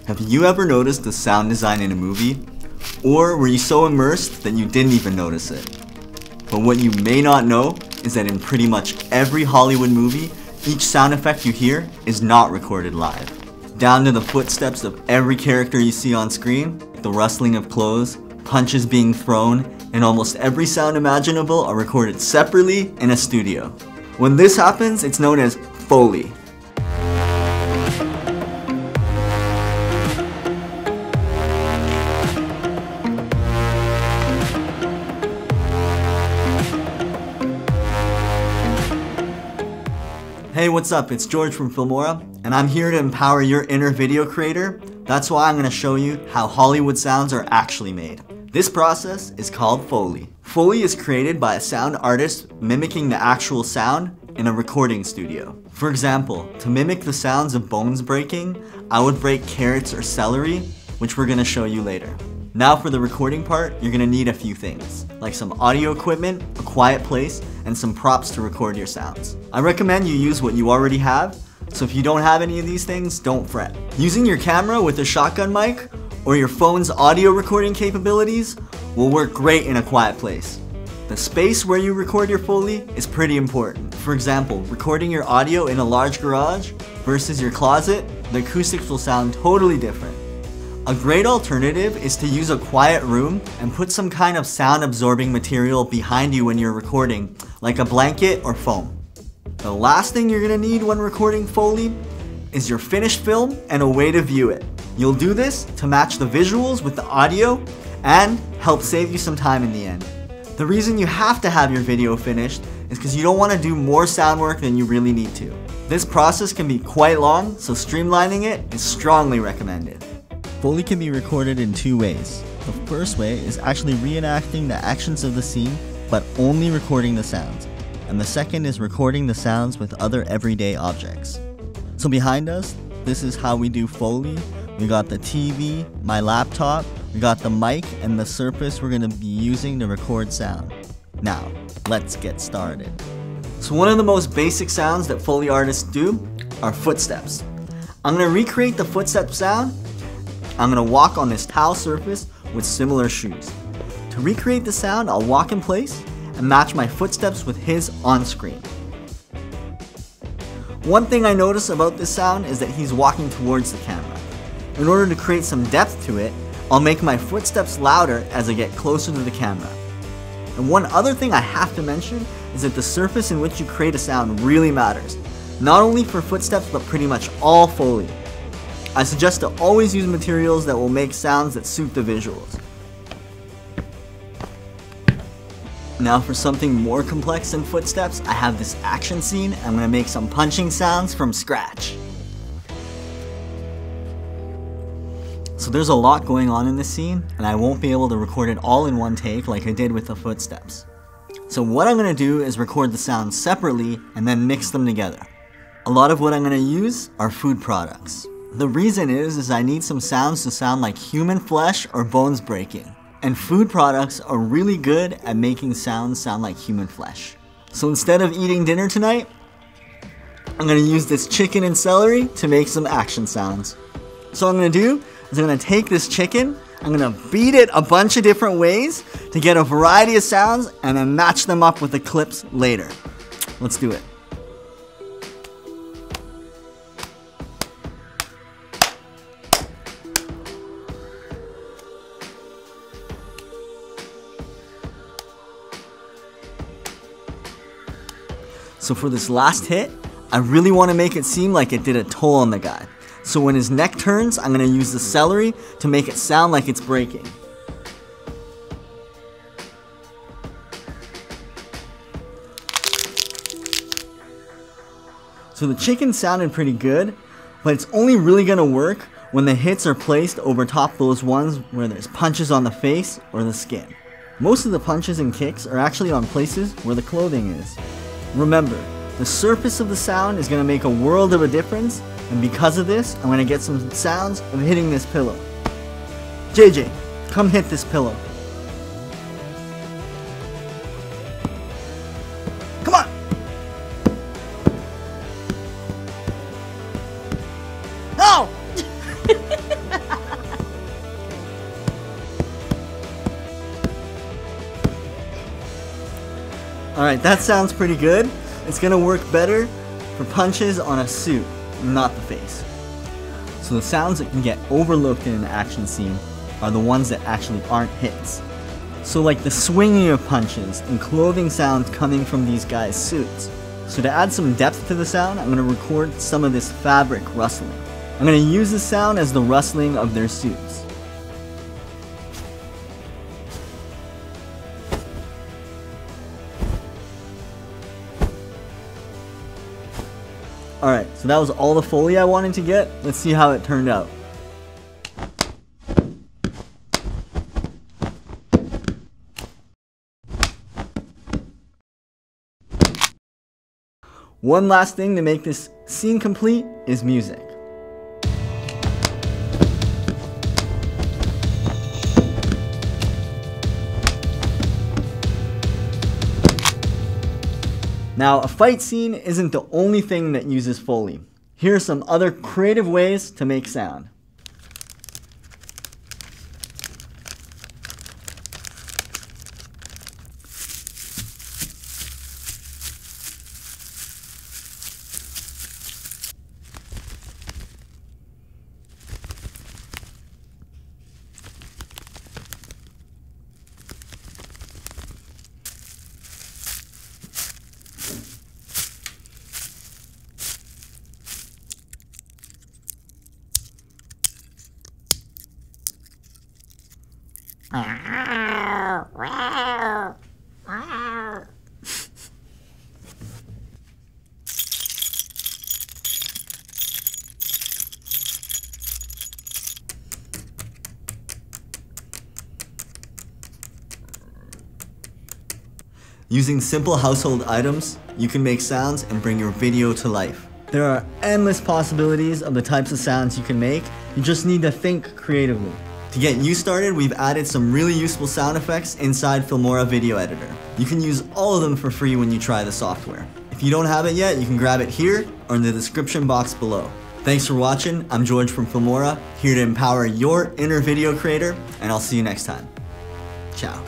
Have you ever noticed the sound design in a movie? Or were you so immersed that you didn't even notice it? But what you may not know is that in pretty much every Hollywood movie, each sound effect you hear is not recorded live. Down to the footsteps of every character you see on screen, the rustling of clothes, punches being thrown, and almost every sound imaginable are recorded separately in a studio. When this happens, it's known as Foley. Hey, what's up? It's George from Filmora, and I'm here to empower your inner video creator. That's why I'm going to show you how Hollywood sounds are actually made. This process is called Foley. Foley is created by a sound artist mimicking the actual sound in a recording studio. For example, to mimic the sounds of bones breaking, I would break carrots or celery, which we're going to show you later. Now for the recording part, you're going to need a few things, like some audio equipment, a quiet place, and some props to record your sounds. I recommend you use what you already have, so if you don't have any of these things, don't fret. Using your camera with a shotgun mic or your phone's audio recording capabilities will work great in a quiet place. The space where you record your Foley is pretty important. For example, recording your audio in a large garage versus your closet, the acoustics will sound totally different. A great alternative is to use a quiet room and put some kind of sound absorbing material behind you when you're recording, like a blanket or foam. The last thing you're going to need when recording Foley is your finished film and a way to view it. You'll do this to match the visuals with the audio and help save you some time in the end. The reason you have to have your video finished is because you don't want to do more sound work than you really need to. This process can be quite long, so streamlining it is strongly recommended. Foley can be recorded in two ways. The first way is actually reenacting the actions of the scene, but only recording the sounds. And the second is recording the sounds with other everyday objects. So behind us, this is how we do Foley. We got the TV, my laptop, we got the mic, and the surface we're going to be using to record sound. Now, let's get started. So one of the most basic sounds that Foley artists do are footsteps. I'm going to recreate the footstep sound. I'm going to walk on this tile surface with similar shoes. To recreate the sound, I'll walk in place and match my footsteps with his on screen. One thing I notice about this sound is that he's walking towards the camera. In order to create some depth to it, I'll make my footsteps louder as I get closer to the camera. And one other thing I have to mention is that the surface in which you create a sound really matters. Not only for footsteps, but pretty much all Foley. I suggest to always use materials that will make sounds that suit the visuals. Now for something more complex than footsteps, I have this action scene. I'm going to make some punching sounds from scratch. So there's a lot going on in this scene, and I won't be able to record it all in one take like I did with the footsteps. So what I'm going to do is record the sounds separately and then mix them together. A lot of what I'm going to use are food products. The reason is I need some sounds to sound like human flesh or bones breaking. And food products are really good at making sounds sound like human flesh. So instead of eating dinner tonight, I'm going to use this chicken and celery to make some action sounds. So what I'm going to do is I'm going to take this chicken, I'm going to beat it a bunch of different ways to get a variety of sounds and then match them up with the clips later. Let's do it. So for this last hit, I really want to make it seem like it did a toll on the guy. So when his neck turns, I'm going to use the celery to make it sound like it's breaking. So the chicken sounded pretty good, but it's only really going to work when the hits are placed over top those ones where there's punches on the face or the skin. Most of the punches and kicks are actually on places where the clothing is. Remember, the surface of the sound is going to make a world of a difference, and because of this, I'm going to get some sounds of hitting this pillow. JJ, come hit this pillow. Come on! No! Alright, that sounds pretty good. It's gonna work better for punches on a suit, not the face. So the sounds that can get overlooked in an action scene are the ones that actually aren't hits. So like the swinging of punches and clothing sounds coming from these guys' suits. So to add some depth to the sound, I'm going to record some of this fabric rustling. I'm going to use this sound as the rustling of their suits. Alright, so that was all the Foley I wanted to get. Let's see how it turned out. One last thing to make this scene complete is music. Now, a fight scene isn't the only thing that uses Foley. Here are some other creative ways to make sound. Using simple household items, you can make sounds and bring your video to life. There are endless possibilities of the types of sounds you can make. You just need to think creatively. To get you started, we've added some really useful sound effects inside Filmora Video Editor. You can use all of them for free when you try the software. If you don't have it yet, you can grab it here or in the description box below. Thanks for watching. I'm George from Filmora, here to empower your inner video creator, and I'll see you next time. Ciao.